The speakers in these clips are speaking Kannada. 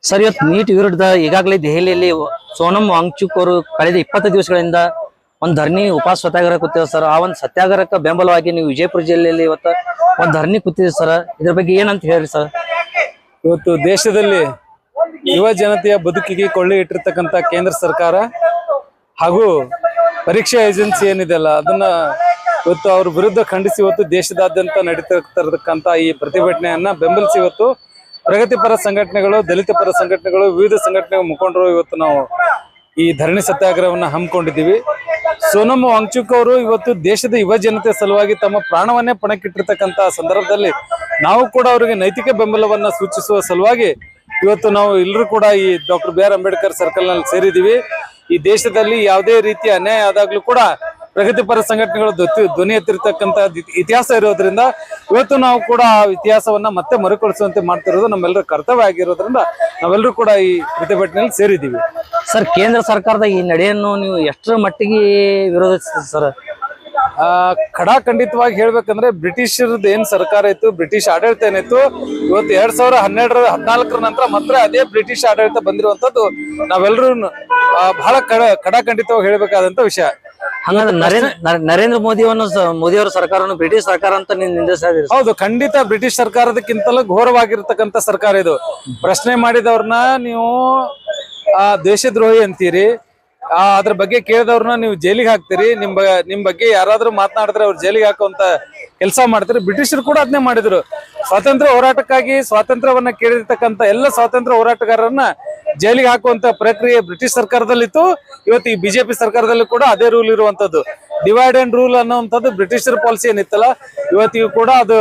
ಸರ್, ಇವತ್ತು ನೀಟ್ ವಿರುದ್ಧ ಈಗಾಗಲೇ ದೆಹಲಿಯಲ್ಲಿ ಸೋನಂ ವಾಂಗ್ಚುಕ್ ಅವರು ಕಳೆದ 20 ದಿವಸಗಳಿಂದ ಒಂದು ಧರಣಿ ಉಪವಾಸ ಸತ್ಯಾಗ್ರಹ ಕೂತಿದೆ ಸರ್. ಆ ಒಂದು ಸತ್ಯಾಗ್ರಹಕ್ಕೆ ಬೆಂಬಲವಾಗಿ ನೀವು ವಿಜಯಪುರ ಜಿಲ್ಲೆಯಲ್ಲಿ ಇವತ್ತು ಒಂದು ಧರಣಿ ಕೂತಿದೆ ಸರ್. ಇದ್ರ ಬಗ್ಗೆ ಏನಂತ ಹೇಳಿ ಸರ್? ಇವತ್ತು ದೇಶದಲ್ಲಿ ಯುವ ಜನತೆಯ ಬದುಕಿಗೆ ಕೊಳ್ಳೆ ಇಟ್ಟಿರ್ತಕ್ಕಂಥ ಕೇಂದ್ರ ಸರ್ಕಾರ ಹಾಗೂ ಪರೀಕ್ಷಾ ಏಜೆನ್ಸಿ ಏನಿದೆಯಲ್ಲ ಅದನ್ನ ಇವತ್ತು ಅವ್ರ ವಿರುದ್ಧ ಖಂಡಿಸಿ ಇವತ್ತು ದೇಶದಾದ್ಯಂತ ನಡೀತಿರ್ತಕ್ಕಂಥ ಈ ಪ್ರತಿಭಟನೆಯನ್ನ ಬೆಂಬಲಿಸಿ ಇವತ್ತು ಪ್ರಗತಿಪರ ಸಂಘಟನೆಗಳು, ದಲಿತ ಪರ ಸಂಘಟನೆಗಳು, ವಿವಿಧ ಸಂಘಟನೆಗಳ ಮುಖಂಡರು ಇವತ್ತು ನಾವು ಈ ಧರಣಿ ಸತ್ಯಾಗ್ರಹವನ್ನ ಹಮ್ಮಿಕೊಂಡಿದ್ದೀವಿ. ಸೋನಂ ವಾಂಗ್ಚುಕ್ ಅವರು ಇವತ್ತು ದೇಶದ ಯುವ ಜನತೆ ಸಲುವಾಗಿ ತಮ್ಮ ಪ್ರಾಣವನ್ನೇ ಪಣಕ್ಕಿಟ್ಟಿರ್ತಕ್ಕಂಥ ಸಂದರ್ಭದಲ್ಲಿ ನಾವು ಕೂಡ ಅವರಿಗೆ ನೈತಿಕ ಬೆಂಬಲವನ್ನ ಸೂಚಿಸುವ ಸಲುವಾಗಿ ಇವತ್ತು ನಾವು ಎಲ್ಲರೂ ಕೂಡ ಈ ಡಾಕ್ಟರ್ BR ಅಂಬೇಡ್ಕರ್ ಸರ್ಕಲ್ ನಲ್ಲಿ ಸೇರಿದ್ದೀವಿ. ಈ ದೇಶದಲ್ಲಿ ಯಾವುದೇ ರೀತಿಯ ಅನ್ಯಾಯ ಆದಾಗ್ಲೂ ಕೂಡ ಪ್ರಗತಿಪರ ಸಂಘಟನೆಗಳು ಧ್ವನಿ ಎತ್ತಿರ್ತಕ್ಕಂಥ ಇತಿಹಾಸ ಇರೋದ್ರಿಂದ ಇವತ್ತು ನಾವು ಕೂಡ ಆ ಇತಿಹಾಸವನ್ನ ಮತ್ತೆ ಮರುಕಳಿಸುವಂತೆ ಮಾಡ್ತಿರೋದು ನಮ್ಮೆಲ್ಲರ ಕರ್ತವ್ಯ ಆಗಿರೋದ್ರಿಂದ ನಾವೆಲ್ಲರೂ ಕೂಡ ಈ ಪ್ರತಿಭಟನೆಯಲ್ಲಿ ಸೇರಿದ್ದೀವಿ. ಸರ್, ಕೇಂದ್ರ ಸರ್ಕಾರದ ಈ ನಡೆಯನ್ನು ನೀವು ಎಷ್ಟರ ಮಟ್ಟಿಗೆ ವಿರೋಧಿಸ್ತೀರಿ ಸರ್? ಖಂಡಿತವಾಗಿ ಹೇಳ್ಬೇಕಂದ್ರೆ ಬ್ರಿಟಿಷರದ್ದು ಏನ್ ಸರ್ಕಾರ ಇತ್ತು, ಬ್ರಿಟಿಷ್ ಆಡಳಿತ ಏನಿತ್ತು, ಇವತ್ತು 2012-14 ನಂತರ ಮಾತ್ರ ಅದೇ ಬ್ರಿಟಿಷ್ ಆಡಳಿತ ಬಂದಿರುವಂತದ್ದು ನಾವೆಲ್ಲರೂ ಬಹಳ ಖಂಡಿತವಾಗಿ ಹೇಳ್ಬೇಕಾದಂತ ವಿಷಯ. ಹಂಗಂದ್ರೆ ನರೇಂದ್ರ ಮೋದಿಯವರ ಸರ್ಕಾರವನ್ನು ಬ್ರಿಟಿಷ್ ಸರ್ಕಾರ ಅಂತ ನಿಂದಿಸ್ತಾ ಇದ್ದೀರಿ? ಹೌದು, ಖಂಡಿತ ಬ್ರಿಟಿಷ್ ಸರ್ಕಾರದಕ್ಕಿಂತಲೂ ಘೋರವಾಗಿರ್ತಕ್ಕಂಥ ಸರ್ಕಾರ ಇದು. ಪ್ರಶ್ನೆ ಮಾಡಿದವ್ರನ್ನ ನೀವು ದೇಶದ್ರೋಹಿ ಅಂತೀರಿ, ಅದ್ರ ಬಗ್ಗೆ ಕೇಳಿದವ್ರನ್ನ ನೀವು ಜೈಲಿಗೆ ಹಾಕ್ತೀರಿ, ನಿಮ್ ಬಗ್ಗೆ ಯಾರಾದ್ರೂ ಮಾತನಾಡಿದ್ರೆ ಅವ್ರು ಜೈಲಿಗೆ ಹಾಕುವಂತ ಕೆಲಸ ಮಾಡ್ತೀರಿ. ಬ್ರಿಟಿಷರು ಕೂಡ ಅದನ್ನೇ ಮಾಡಿದ್ರು. ಸ್ವಾತಂತ್ರ್ಯ ಹೋರಾಟಕ್ಕಾಗಿ ಸ್ವಾತಂತ್ರ್ಯವನ್ನ ಕೇಳಿರ್ತಕ್ಕಂಥ ಎಲ್ಲ ಸ್ವಾತಂತ್ರ್ಯ ಹೋರಾಟಗಾರರನ್ನ ಜೈಲಿಗೆ ಹಾಕುವಂತ ಪ್ರಕ್ರಿಯೆ ಬ್ರಿಟಿಷ್ ಸರ್ಕಾರದಲ್ಲಿತ್ತು. ಇವತ್ತು ಈ ಬಿಜೆಪಿ ಸರ್ಕಾರದಲ್ಲಿ ಕೂಡ ಅದೇ ರೂಲ್ ಇರುವಂತದ್ದು. ಡಿವೈಡ್ ಅಂಡ್ ರೂಲ್ ಅನ್ನುವಂಥದ್ದು ಬ್ರಿಟಿಷರ ಪಾಲಿಸಿ ಏನಿತ್ತಲ್ಲ, ಇವತ್ತಿಗೂ ಕೂಡ ಅದು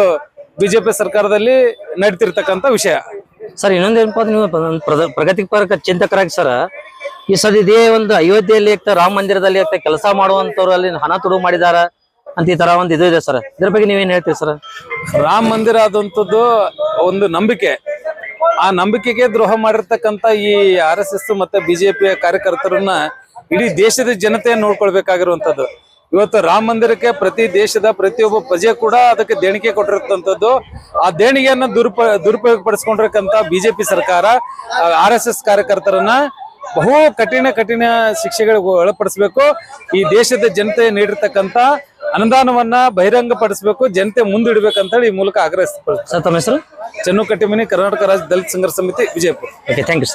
ಬಿಜೆಪಿ ಸರ್ಕಾರದಲ್ಲಿ ನಡೀತಿರ್ತಕ್ಕಂಥ ವಿಷಯ. ಸರ್, ಇನ್ನೊಂದೇನಪ್ಪ, ನೀವು ಪ್ರಗತಿಪರ ಚಿಂತಕರಾಗಿ ಸರ್, ಈ ಸದ್ಯ ಇದೇ ಒಂದು ಅಯೋಧ್ಯೆಯಲ್ಲಿ ರಾಮ ಮಂದಿರದಲ್ಲಿ ಕೆಲಸ ಮಾಡುವಂತವ್ರು ಅಲ್ಲಿ ಹಣ ತುಡುಗು ಮಾಡಿದಾರ ಅಂತ ಈ ತರ ಒಂದು ಇದು ಇದೆ ಸರ್. ಇದ್ರ ಬಗ್ಗೆ ನೀವೇನ್ ಹೇಳ್ತೀರಿ ಸರ್? ರಾಮ ಮಂದಿರ ಆದಂಥದ್ದು ಒಂದು ನಂಬಿಕೆ. ಆ ನಂಬಿಕೆಗೆ ದ್ರೋಹ ಮಾಡಿರ್ತಕ್ಕಂಥ ಈ RSS ಮತ್ತೆ ಬಿಜೆಪಿಯ ಕಾರ್ಯಕರ್ತರನ್ನ ಇಡೀ ದೇಶದ ಜನತೆ ನೋಡ್ಕೊಳ್ಬೇಕಾಗಿರುವಂತದ್ದು. ಇವತ್ತು ರಾಮ ಮಂದಿರಕ್ಕೆ ಪ್ರತಿ ದೇಶದ ಪ್ರತಿಯೊಬ್ಬ ಪ್ರಜೆ ಕೂಡ ಅದಕ್ಕೆ ದೇಣಿಗೆ ಕೊಟ್ಟಿರ್ತಕ್ಕಂಥದ್ದು. ಆ ದೇಣಿಗೆಯನ್ನ ದುರುಪಯೋಗ ಪಡಿಸ್ಕೊಂಡಿರ್ತಕ್ಕಂಥ ಬಿಜೆಪಿ ಸರ್ಕಾರ RSS ಕಾರ್ಯಕರ್ತರನ್ನ ಬಹು ಕಠಿಣ ಶಿಕ್ಷೆಗಳಿಗೆ ಒಳಪಡಿಸಬೇಕು. ಈ ದೇಶದ ಜನತೆ ನೀಡಿರ್ತಕ್ಕಂಥ ಅನುದಾನವನ್ನ ಬಹಿರಂಗ ಪಡಿಸಬೇಕು, ಜನತೆ ಮುಂದಿಡ್ಬೇಕಂತ ಹೇಳಿ ಈ ಮೂಲಕ ಆಗ್ರಹಿಸ್ತಾರೆ. ಸರ್, ತಮ್ಮ ಹೆಸರು? ಚನ್ನು ಕಟ್ಟಿಮನಿ, ಕರ್ನಾಟಕ ರಾಜ್ಯ ದಲಿತ ಸಂಘರ್ಷ ಸಮಿತಿ, ವಿಜಯಪುರ. Okay, thank you.